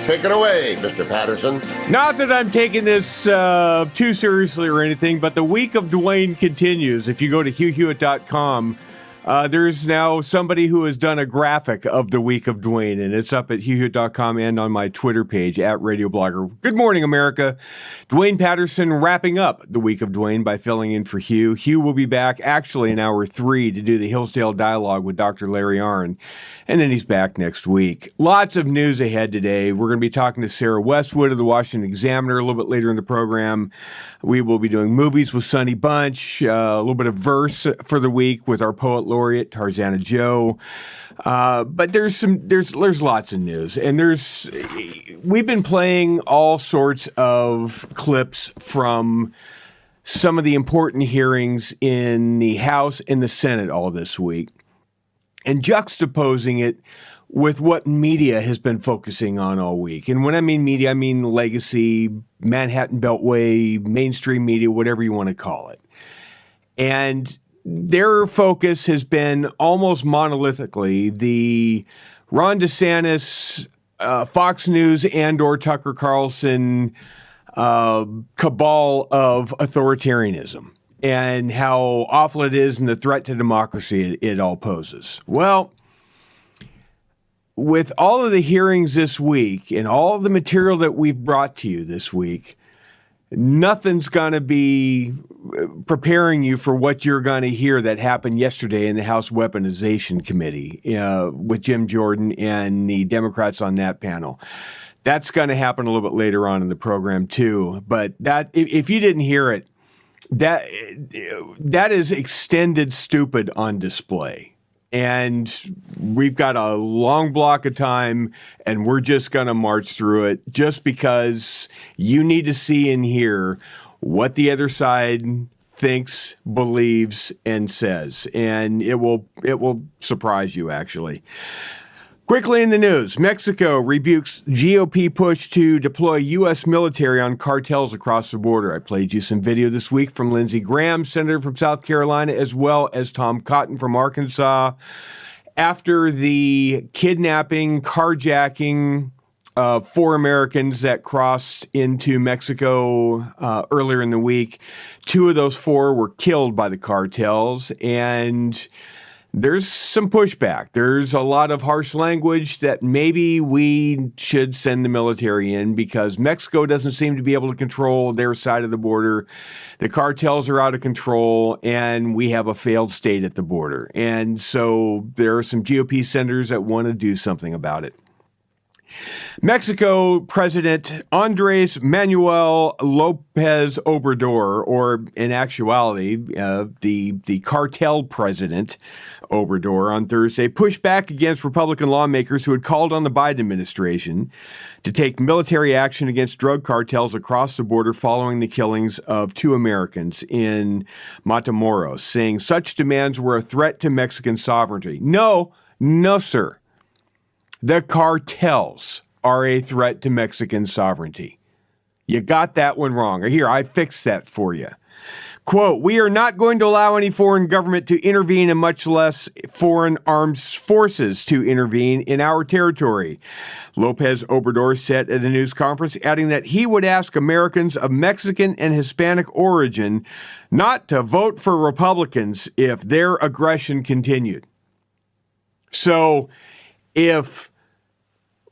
Take it away, Mr. Patterson. Not that I'm taking this too seriously or anything, but the week of Duane continues. If you go to HughHewitt.com, there's now somebody who has done a graphic of the week of Duane, and it's up at HughHewitt.com and on my Twitter page at Radio Blogger. Good morning, America. Duane Patterson wrapping up the week of Duane by filling in for Hugh. Hugh will be back actually in hour 3 to do the Hillsdale Dialogue with Dr. Larry Arnn, and then he's back next week. Lots of news ahead today. We're going to be talking to Sarah Westwood of the Washington Examiner a little bit later in the program. We will be doing movies with Sonny Bunch, a little bit of verse for the week with our poet laureate Tarzana Joe. But there's lots of news, and we've been playing all sorts of clips from some of the important hearings in the House and the Senate all this week, and juxtaposing it with what media has been focusing on all week. And when I mean media, I mean legacy, Manhattan Beltway, mainstream media, whatever you want to call it. And their focus has been almost monolithically the Ron DeSantis, Fox News and/or Tucker Carlson cabal of authoritarianism and how awful it is and the threat to democracy it all poses. Well, with all of the hearings this week and all the material that we've brought to you this week, nothing's going to be preparing you for what you're going to hear that happened yesterday in the House Weaponization Committee with Jim Jordan and the Democrats on that panel. That's going to happen a little bit later on in the program too. But that, if you didn't hear it, that is extended stupid on display. And we've got a long block of time, and we're just going to march through it just because you need to see and hear what the other side thinks, believes, and says. And it will surprise you, actually. Quickly in the news, Mexico rebukes GOP push to deploy U.S. military on cartels across the border. I played you some video this week from Lindsey Graham, senator from South Carolina, as well as Tom Cotton from Arkansas. After the kidnapping, carjacking of 4 Americans that crossed into Mexico earlier in the week, 2 of those 4 were killed by the cartels, and there's some pushback. There's a lot of harsh language that maybe we should send the military in because Mexico doesn't seem to be able to control their side of the border. The cartels are out of control, and we have a failed state at the border. And so there are some GOP senators that want to do something about it. Mexico President Andres Manuel Lopez Obrador, or in actuality, the cartel president Obrador, on Thursday pushed back against Republican lawmakers who had called on the Biden administration to take military action against drug cartels across the border following the killings of 2 Americans in Matamoros, saying such demands were a threat to Mexican sovereignty. No, sir. The cartels are a threat to Mexican sovereignty. You got that one wrong. Here, I fixed that for you. Quote, "We are not going to allow any foreign government to intervene and much less foreign armed forces to intervene in our territory," Lopez Obrador said at a news conference, adding that he would ask Americans of Mexican and Hispanic origin not to vote for Republicans if their aggression continued. So if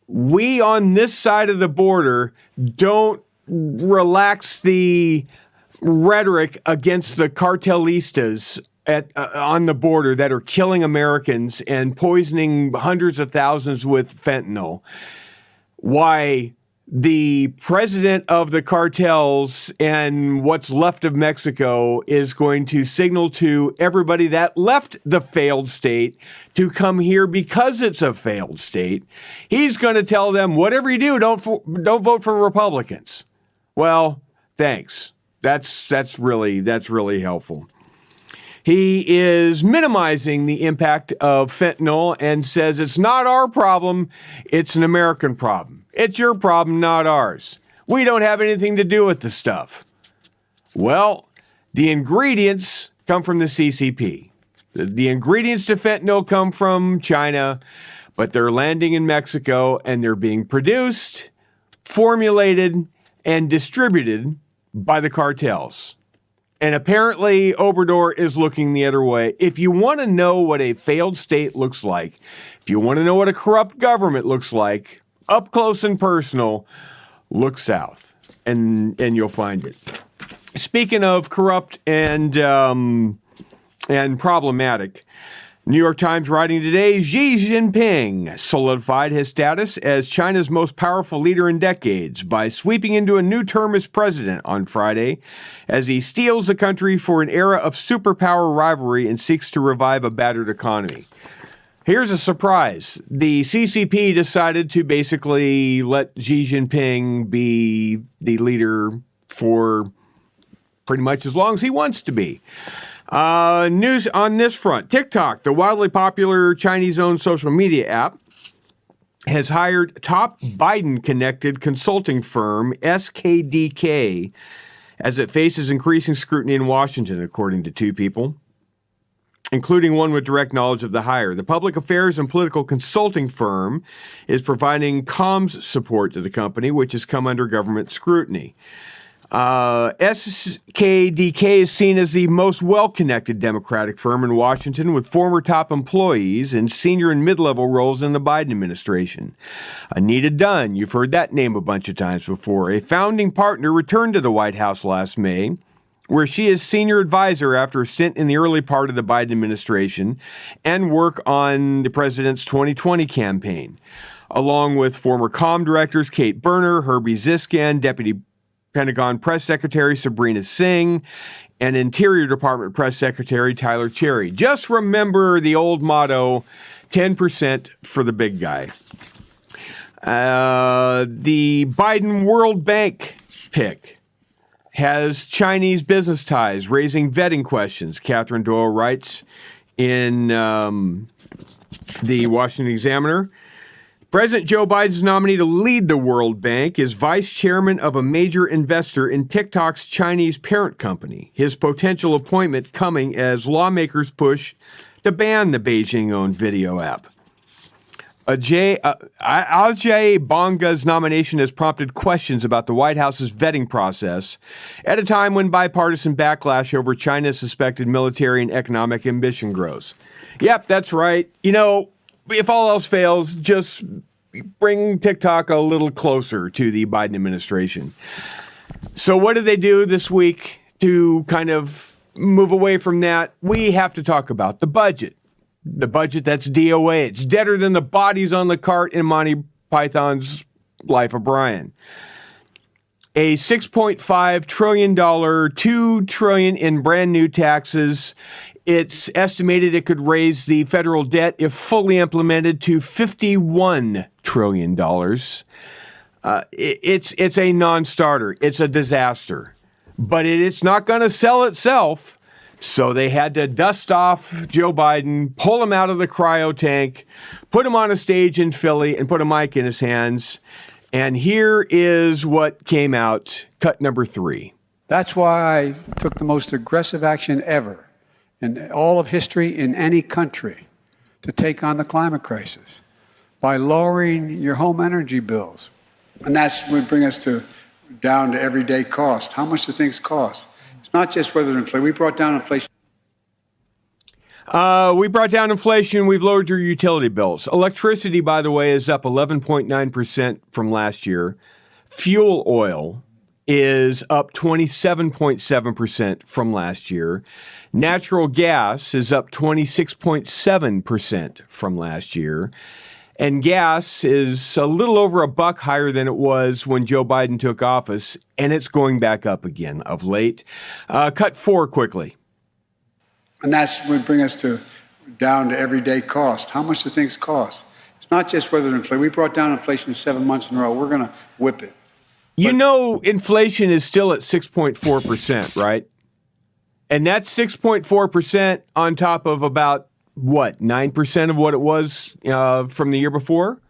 we on this side of the border don't relax the rhetoric against the cartelistas on the border that are killing Americans and poisoning hundreds of thousands with fentanyl, why the president of the cartels and what's left of Mexico is going to signal to everybody that left the failed state to come here because it's a failed state. He's going to tell them, whatever you do, don't vote for Republicans. Well, thanks. That's really helpful. He is minimizing the impact of fentanyl and says it's not our problem, it's an American problem. It's your problem, not ours. We don't have anything to do with the stuff. Well, the ingredients come from the CCP. The ingredients to fentanyl come from China, but they're landing in Mexico and they're being produced formulated and distributed by the cartels. And apparently Obrador is looking the other way. If you want to know what a failed state looks like, if you want to know what a corrupt government looks like, up close and personal, look south, and you'll find it. Speaking of corrupt and problematic, New York Times writing today, Xi Jinping solidified his status as China's most powerful leader in decades by sweeping into a new term as president on Friday as he steals the country for an era of superpower rivalry and seeks to revive a battered economy. Here's a surprise. The CCP decided to basically let Xi Jinping be the leader for pretty much as long as he wants to be. News on this front. TikTok, the wildly popular Chinese-owned social media app, has hired top Biden-connected consulting firm SKDK as it faces increasing scrutiny in Washington, according to two people, including one with direct knowledge of the hire. The public affairs and political consulting firm is providing comms support to the company, which has come under government scrutiny. SKDK is seen as the most well-connected Democratic firm in Washington, with former top employees in senior and mid-level roles in the Biden administration. Anita Dunn, you've heard that name a bunch of times before, a founding partner, returned to the White House last May, where she is senior advisor after a stint in the early part of the Biden administration and work on the president's 2020 campaign, along with former comm directors Kate Berner, Herbie Ziskin, Deputy Pentagon Press Secretary Sabrina Singh, and Interior Department Press Secretary Tyler Cherry. Just remember the old motto, 10% for the big guy. The Biden World Bank pick has Chinese business ties, raising vetting questions, Catherine Doyle writes in the Washington Examiner. President Joe Biden's nominee to lead the World Bank is vice chairman of a major investor in TikTok's Chinese parent company. His potential appointment coming as lawmakers push to ban the Beijing-owned video app. Ajay Banga's nomination has prompted questions about the White House's vetting process at a time when bipartisan backlash over China's suspected military and economic ambition grows. Yep, that's right. You know, if all else fails, just bring TikTok a little closer to the Biden administration. So what did they do this week to kind of move away from that? We have to talk about the budget. The budget that's DOA. It's deader than the bodies on the cart in Monty Python's Life of Brian. A $6.5 trillion, $2 trillion in brand new taxes. It's estimated it could raise the federal debt, if fully implemented, to $51 trillion. It's a non-starter. It's a disaster. But it's not going to sell itself. So they had to dust off Joe Biden, pull him out of the cryo tank, put him on a stage in Philly, and put a mic in his hands. And here is what came out, cut number 3. That's why I took the most aggressive action ever in all of history in any country to take on the climate crisis by lowering your home energy bills. And that's would bring us down to everyday cost. How much do things cost? It's not just whether inflation. We brought down inflation. We've lowered your utility bills. Electricity, by the way, is up 11.9% from last year. Fuel oil is up 27.7% from last year. Natural gas is up 26.7% from last year. And gas is a little over $1 higher than it was when Joe Biden took office, and it's going back up again of late. Cut 4 quickly. And that's would bring us down to everyday cost. How much do things cost? It's not just whether inflation. We brought down inflation 7 months in a row. We're going to whip it. You know, inflation is still at 6.4%, right? And that's 6.4% on top of about, 9% of what it was from the year before?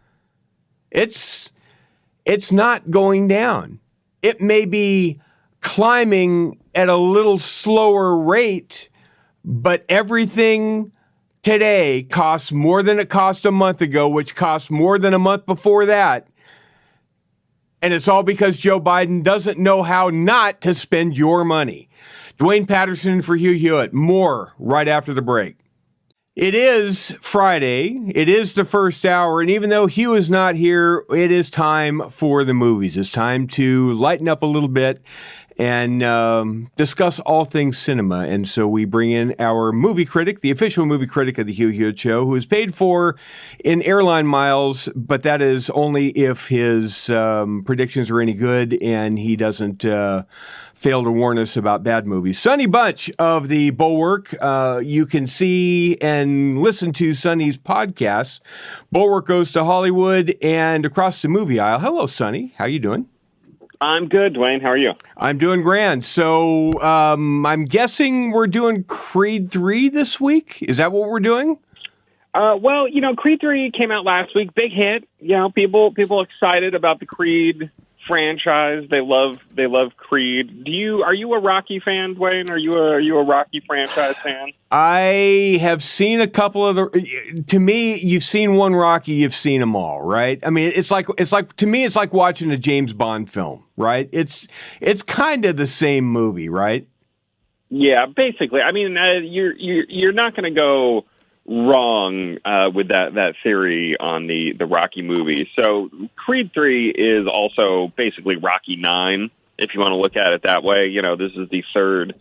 It's not going down. It may be climbing at a little slower rate, but everything today costs more than it cost a month ago, which cost more than a month before that. And it's all because Joe Biden doesn't know how not to spend your money. Duane Patterson for Hugh Hewitt. More right after the break. It is Friday. It is the first hour. And even though Hugh is not here, it is time for the movies. It's time to lighten up a little bit and discuss all things cinema. And so we bring in our movie critic, the official movie critic of the Hugh Hewitt Show, who is paid for in airline miles, but that is only if his predictions are any good and he doesn't fail to warn us about bad movies. Sonny Bunch of the Bulwark. You can see and listen to Sonny's podcast, Bulwark Goes to Hollywood and Across the Movie Aisle. Hello, Sonny. How you doing? I'm good, Duane. How are you? I'm doing grand. So I'm guessing we're doing Creed 3 this week. Is that what we're doing? Well, Creed 3 came out last week. Big hit. People excited about the Creed franchise. They love Creed. Are you a Rocky fan, Duane? Are you a Rocky franchise fan? I have seen a couple of to me, you've seen one Rocky, you've seen them all, right? I mean, it's like to me, it's like watching a James Bond film, right? It's kind of the same movie, right? Yeah, basically. I mean, you're not going to go wrong with that theory on the Rocky movie. So Creed 3 is also basically Rocky 9, if you want to look at it that way. This is the third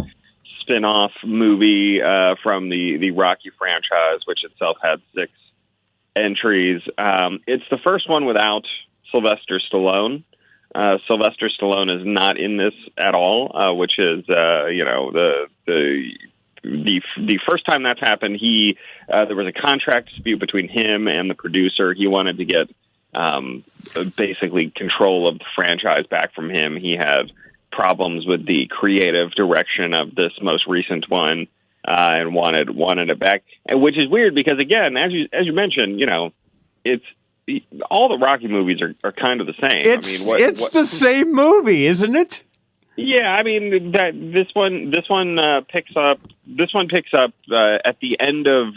spin-off movie from the Rocky franchise, which itself had 6 entries. It's the first one without Sylvester Stallone. Sylvester Stallone is not in this at all, which is the first time that's happened. There was a contract dispute between him and the producer. He wanted to get basically control of the franchise back from him. He had problems with the creative direction of this most recent one and wanted it back. And which is weird because, again, as you mentioned, it's all the Rocky movies are kind of the same. It's the same movie, isn't it? Yeah, I mean this one picks up at the end of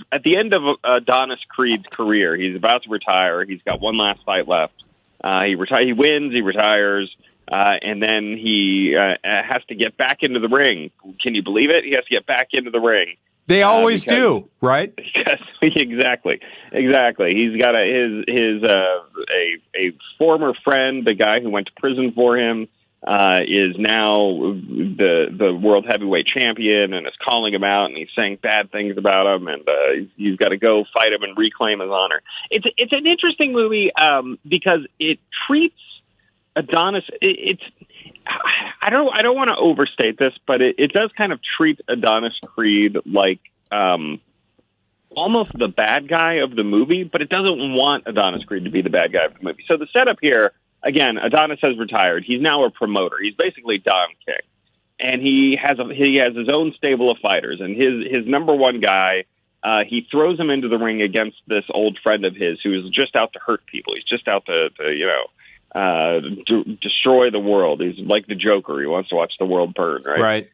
Adonis Creed's career. He's about to retire. He's got one last fight left. He wins. He retires, and then he has to get back into the ring. Can you believe it? He has to get back into the ring. They always do, right? Exactly. He's got a former friend, the guy who went to prison for him. Is now the world heavyweight champion and is calling him out, and he's saying bad things about him, and he's got to go fight him and reclaim his honor. It's an interesting movie because it treats Adonis. I don't want to overstate this, but it does kind of treat Adonis Creed like almost the bad guy of the movie, but it doesn't want Adonis Creed to be the bad guy of the movie. So the setup here. Again, Adonis has retired. He's now a promoter. He's basically Don King, and he has his own stable of fighters. And his number one guy, he throws him into the ring against this old friend of his who is just out to hurt people. He's just out to destroy the world. He's like the Joker. He wants to watch the world burn, right? Right.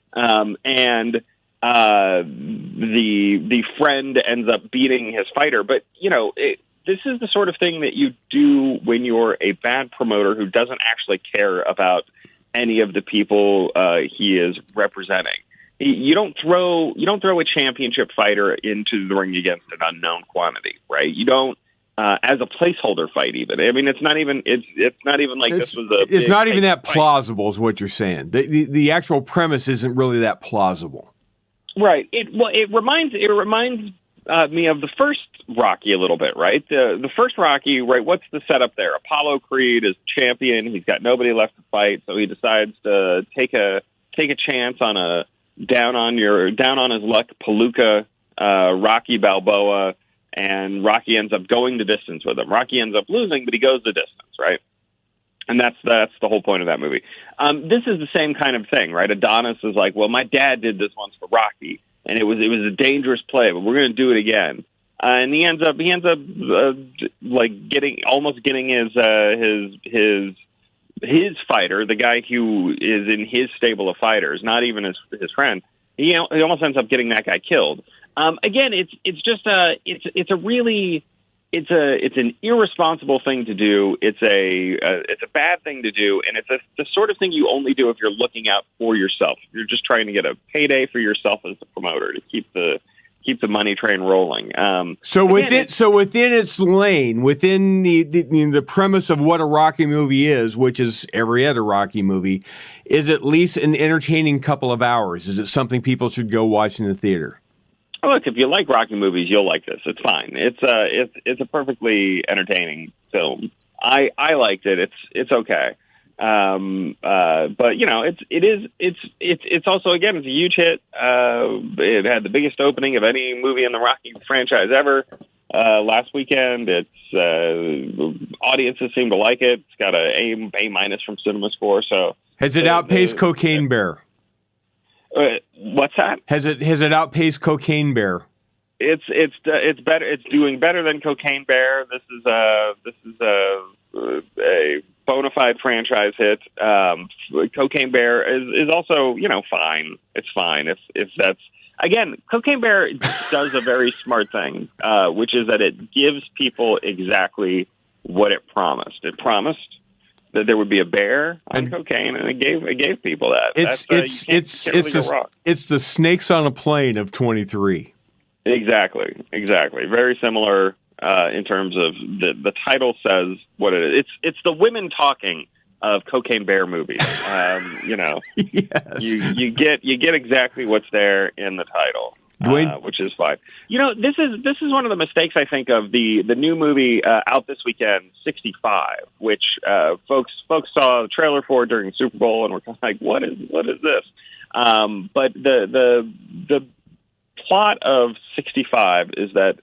And the friend ends up beating his fighter, but this is the sort of thing that you do when you're a bad promoter who doesn't actually care about any of the people he is representing. You don't throw a championship fighter into the ring against an unknown quantity, right? You don't as a placeholder fight even. I mean, it's not even like this was a. It's not even that plausible, is what you're saying. The actual premise isn't really that plausible, right? It reminds me of the first Rocky a little bit, right? The first Rocky, right? What's the setup there? Apollo Creed is champion. He's got nobody left to fight, so he decides to take a chance on a down on his luck Palooka Rocky Balboa, and Rocky ends up going the distance with him. Rocky ends up losing, but he goes the distance, right? And that's the whole point of that movie. This is the same kind of thing, right? Adonis is like, well, my dad did this once for Rocky, and it was a dangerous play, but we're going to do it again. And he ends up like getting his fighter, the guy who is in his stable of fighters, not even his friend. He almost ends up getting that guy killed. Again, it's a really it's an irresponsible thing to do. It's a bad thing to do, and it's the sort of thing you only do if you're looking out for yourself. You're just trying to get a payday for yourself as a promoter to keep the money train rolling. Within its lane, within the premise of what a Rocky movie is, which is every other Rocky movie, is at least an entertaining couple of hours. Is it something people should go watch in the theater? Look, if you like Rocky movies, you'll like this. It's fine. It's a perfectly entertaining film. I liked it. It's okay. But you know, it's also, again, it's a huge hit. It had the biggest opening of any movie in the Rocky franchise ever last weekend. Audiences seem to like it. It's got a A- from CinemaScore. So has it outpaced Cocaine Bear? What's that? Has it outpaced Cocaine Bear? It's better. It's doing better than Cocaine Bear. This is a bona fide franchise hit. Cocaine Bear is also, you know, fine. It's fine if that's, again, Cocaine Bear does a very smart thing, which is that it gives people exactly what it promised. It promised that there would be a bear on cocaine, and it gave people that. It's the Snakes on a Plane of 23. Exactly. Very similar in terms of the title says what it is. It's the women talking of Cocaine Bear movies. You know, yes. you get exactly what's there in the title. Which is fine. You know, this is one of the mistakes, I think, of the new movie out this weekend, 65, which folks saw the trailer for during the Super Bowl and were kind of like, what is this? But the plot of 65 is that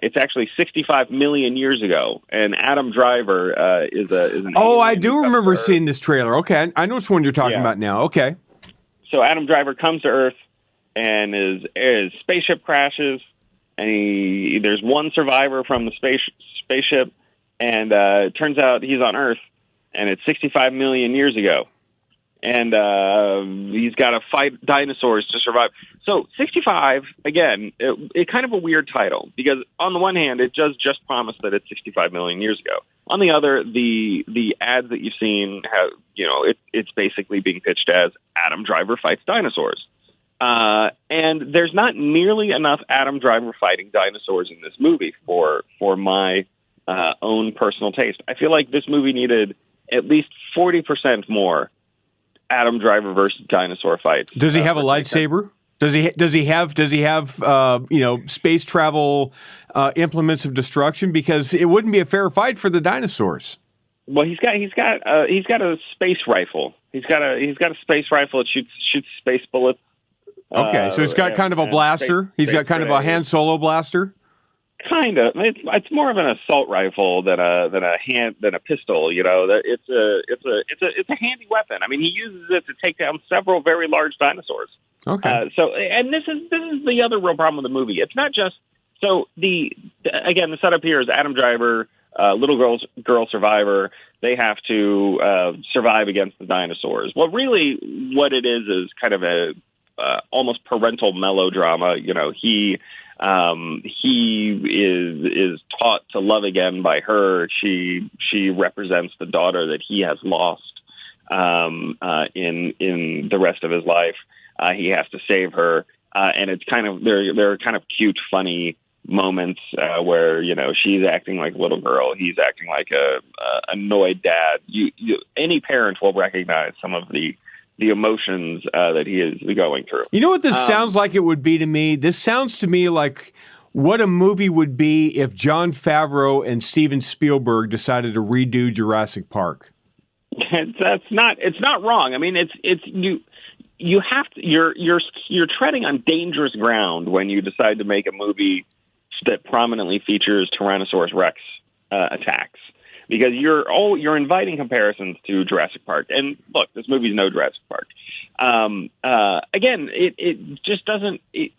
it's actually 65 million years ago, and Adam Driver is an. Oh, I do remember seeing this trailer. Okay, I know which one you're talking about now. Okay, so Adam Driver comes to Earth. And his spaceship crashes, and there's one survivor from the spaceship, and it turns out he's on Earth, and it's 65 million years ago, and he's got to fight dinosaurs to survive. So 65, again, it kind of a weird title, because on the one hand, it does just promise that it's 65 million years ago. On the other, the ads that you've seen have, you know, it's basically being pitched as Adam Driver fights dinosaurs. And there's not nearly enough Adam Driver fighting dinosaurs in this movie for my own personal taste. I feel like this movie needed at least 40% more Adam Driver versus dinosaur fights. Does he have a lightsaber? Does he have space travel implements of destruction? Because it wouldn't be a fair fight for the dinosaurs. Well, he's got a space rifle. He's got a space rifle that shoots space bullets. Okay, so he's got kind of a blaster. He's got kind of a Han Solo blaster. Kind of. It's more of an assault rifle than a pistol. You know, it's a handy weapon. I mean, he uses it to take down several very large dinosaurs. Okay. And this is the other real problem with the movie. It's not just the setup here is Adam Driver, little girl survivor. They have to survive against the dinosaurs. Well, really, what it is kind of a almost parental melodrama. You know, he is taught to love again by her. She represents the daughter that he has lost in the rest of his life. He has to save her, and it's kind of there are kind of cute, funny moments where, you know, she's acting like a little girl, he's acting like a annoyed dad. Any parent will recognize some of the emotions that he is going through. You know what this sounds like it would be to me? This sounds to me like what a movie would be if Jon Favreau and Steven Spielberg decided to redo Jurassic Park. It's not wrong. I mean, you have to, you're treading on dangerous ground when you decide to make a movie that prominently features Tyrannosaurus Rex attacks. Because you're inviting comparisons to Jurassic Park, and look, this movie's no Jurassic Park. Again, it just doesn't. It's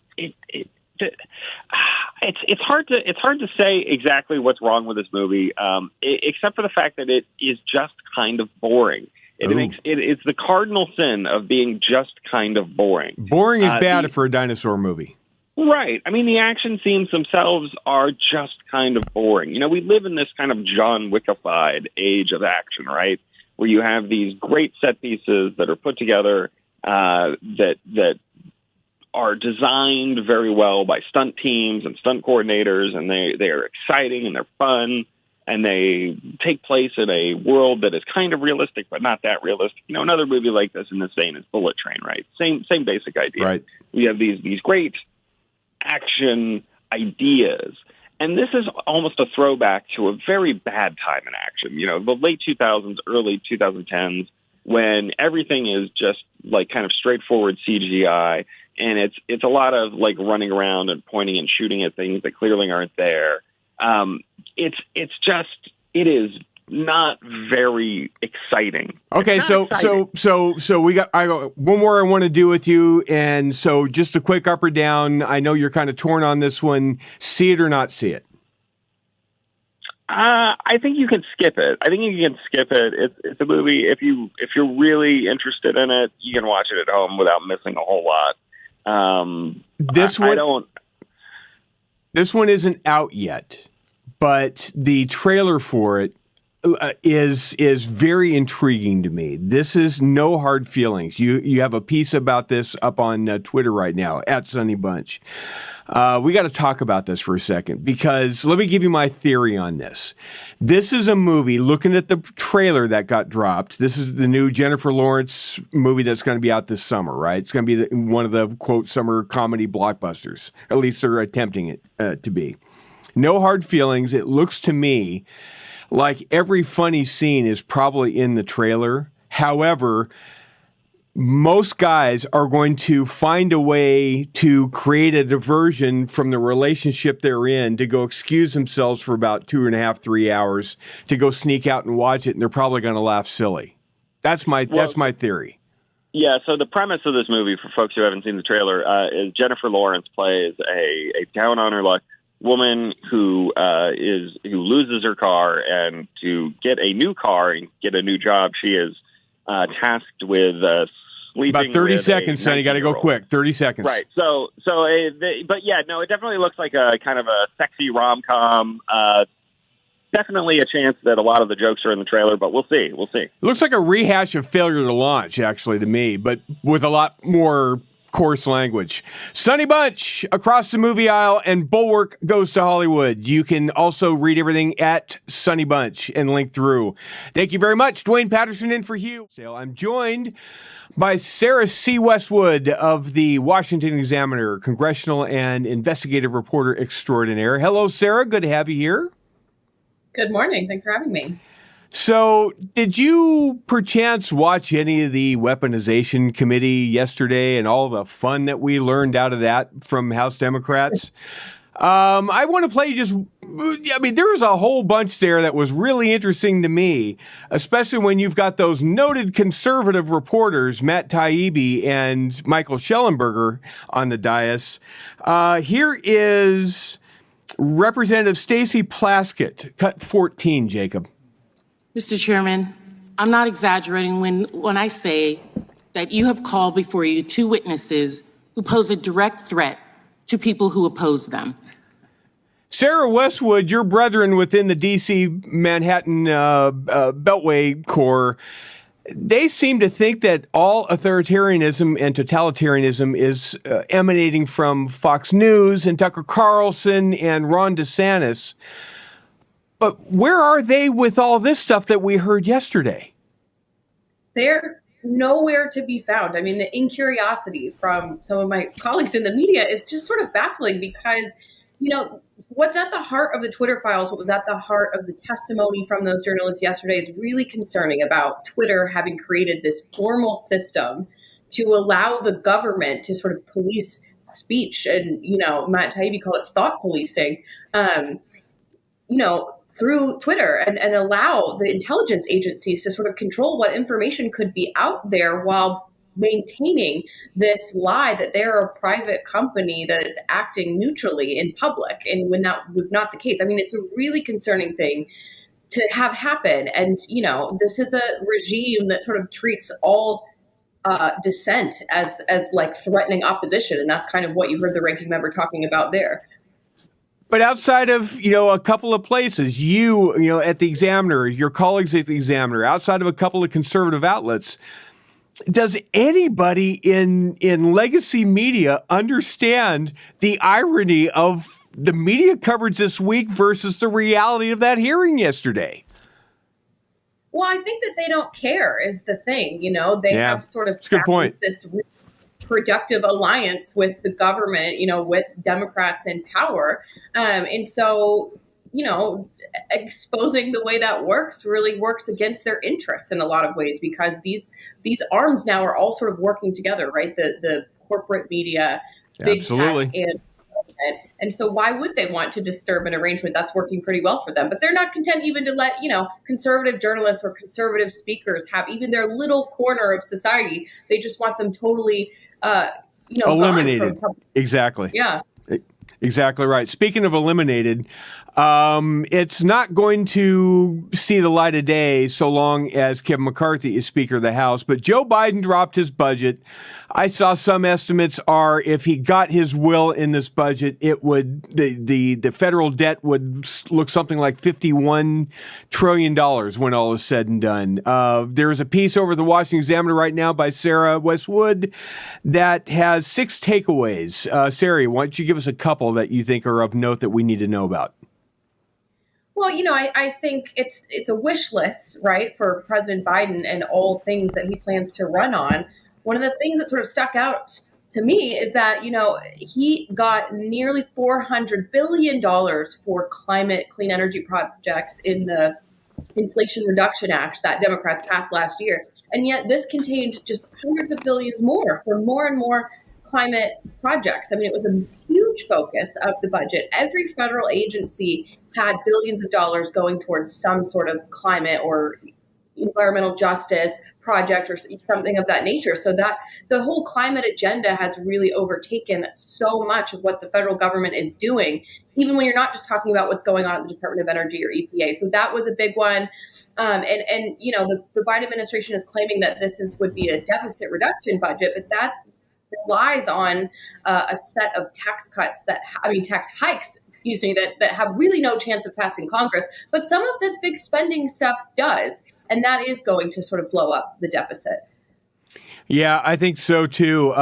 hard to say exactly what's wrong with this movie, except for the fact that it is just kind of boring. It's the cardinal sin of being just kind of boring. Boring is bad for a dinosaur movie. Right. I mean, the action scenes themselves are just kind of boring. We live in this kind of John Wickified age of action, right? Where you have these great set pieces that are put together that are designed very well by stunt teams and stunt coordinators, and they are exciting and they're fun, and they take place in a world that is kind of realistic but not that realistic. Another movie like this in this vein is Bullet Train, right? Same basic idea. Right. We have these great action ideas, and this is almost a throwback to a very bad time in action. The late 2000s, early 2010s, when everything is just like kind of straightforward CGI, and it's a lot of like running around and pointing and shooting at things that clearly aren't there. It is not very exciting. Okay, so I got one more I want to do with you, and so just a quick up or down. I know you're kind of torn on this one. See it or not see it? I think you can skip it. It's a movie. If you're really interested in it, you can watch it at home without missing a whole lot. This one isn't out yet, but the trailer for it is very intriguing to me. This is No Hard Feelings. You have a piece about this up on Twitter right now at Sonny Bunch. We got to talk about this for a second, because let me give you my theory on this. This is a movie, looking at the trailer that got dropped. This is the new Jennifer Lawrence movie that's going to be out this summer, right? It's going to be one of the, quote, summer comedy blockbusters. At least they're attempting it to be. No Hard Feelings. It looks to me like every funny scene is probably in the trailer. However, most guys are going to find a way to create a diversion from the relationship they're in to go excuse themselves for about 2.5, 3 hours to go sneak out and watch it, and they're probably going to laugh silly. That's my theory. Yeah, so the premise of this movie, for folks who haven't seen the trailer, is Jennifer Lawrence plays a down on her luck woman who loses her car, and to get a new car and get a new job, she is tasked with sleeping. About 30 seconds, son. You got to go quick. 30 seconds. Right. But yeah, no, it definitely looks like a kind of a sexy rom-com. Definitely a chance that a lot of the jokes are in the trailer, but we'll see. It looks like a rehash of Failure to Launch, actually, to me, but with a lot more coarse language. Sonny Bunch across the movie aisle, and Bulwark Goes to Hollywood. You can also read everything at Sonny Bunch and link through. Thank you very much. Duane Patterson in for Hugh. I'm joined by Sarah C. Westwood of the Washington Examiner, congressional and investigative reporter extraordinaire. Hello, Sarah. Good to have you here. Good morning. Thanks for having me. So, did you perchance watch any of the weaponization committee yesterday and all the fun that we learned out of that from House Democrats? I want to play there was a whole bunch there that was really interesting to me, especially when you've got those noted conservative reporters, Matt Taibbi and Michael Schellenberger, on the dais. Here is Representative Stacey Plaskett, cut 14, Jacob. Mr. Chairman, I'm not exaggerating when I say that you have called before you two witnesses who pose a direct threat to people who oppose them. Sarah Westwood, your brethren within the D.C. Manhattan Beltway Corps, they seem to think that all authoritarianism and totalitarianism is emanating from Fox News and Tucker Carlson and Ron DeSantis. But where are they with all this stuff that we heard yesterday? They're nowhere to be found. I mean, the incuriosity from some of my colleagues in the media is just sort of baffling, because, what's at the heart of the Twitter files, what was at the heart of the testimony from those journalists yesterday is really concerning about Twitter having created this formal system to allow the government to sort of police speech. And, Matt Taibbi called it thought policing, through Twitter, and allow the intelligence agencies to sort of control what information could be out there while maintaining this lie that they're a private company that is acting neutrally in public. And when that was not the case, I mean, it's a really concerning thing to have happen. And, this is a regime that sort of treats all dissent as like threatening opposition, and that's kind of what you heard the ranking member talking about there. But outside of, a couple of places, at the Examiner, your colleagues at the Examiner, outside of a couple of conservative outlets, does anybody in legacy media understand the irony of the media coverage this week versus the reality of that hearing yesterday? Well, I think that they don't care is the thing. They have sort of this productive alliance with the government, with Democrats in power. And so, exposing the way that works really works against their interests in a lot of ways, because these arms now are all sort of working together, right? The corporate media, big Absolutely. tech, and so why would they want to disturb an arrangement that's working pretty well for them? But they're not content even to let, conservative journalists or conservative speakers have even their little corner of society. They just want them totally, eliminated. Exactly. Yeah. Exactly right. Speaking of eliminated, it's not going to see the light of day so long as Kevin McCarthy is Speaker of the House. But Joe Biden dropped his budget. I saw some estimates are if he got his will in this budget, it would the federal debt would look something like $51 trillion when all is said and done. There's a piece over the Washington Examiner right now by Sarah Westwood that has 6 takeaways. Sarah, why don't you give us a couple that you think are of note that we need to know about? Well, I think it's a wish list, right, for President Biden and all things that he plans to run on. One of the things that sort of stuck out to me is that, he got nearly $400 billion for climate clean energy projects in the Inflation Reduction Act that Democrats passed last year. And yet this contained just hundreds of billions more for more and more climate projects. I mean, it was a huge focus of the budget. Every federal agency had billions of dollars going towards some sort of climate or environmental justice project or something of that nature. So that the whole climate agenda has really overtaken so much of what the federal government is doing, even when you're not just talking about what's going on at the Department of Energy or EPA. So that was a big one. The Biden administration is claiming that would be a deficit reduction budget, but that relies on a set of tax hikes, that have really no chance of passing Congress. But some of this big spending stuff does, and that is going to sort of blow up the deficit. Yeah, I think so too.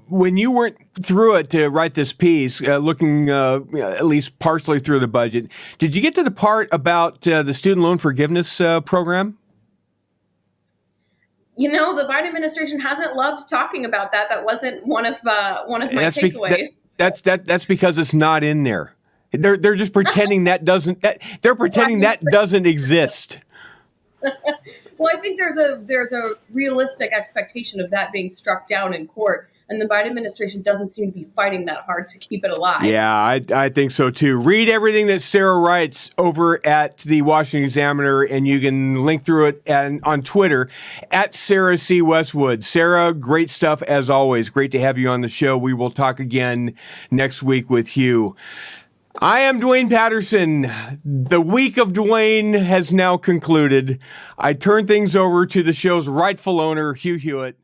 When you went through it to write this piece, looking at least partially through the budget, did you get to the part about the student loan forgiveness program? The Biden administration hasn't loved talking about that. That wasn't one of my takeaways. That's because it's not in there. They're just pretending that doesn't exist. Well, I think there's a realistic expectation of that being struck down in court, and the Biden administration doesn't seem to be fighting that hard to keep it alive. Yeah, I think so too. Read everything that Sarah writes over at the Washington Examiner, and you can link through it on Twitter at Sarah C. Westwood. Sarah, great stuff as always. Great to have you on the show. We will talk again next week with Hugh. I am Duane Patterson. The week of Duane has now concluded. I turn things over to the show's rightful owner, Hugh Hewitt.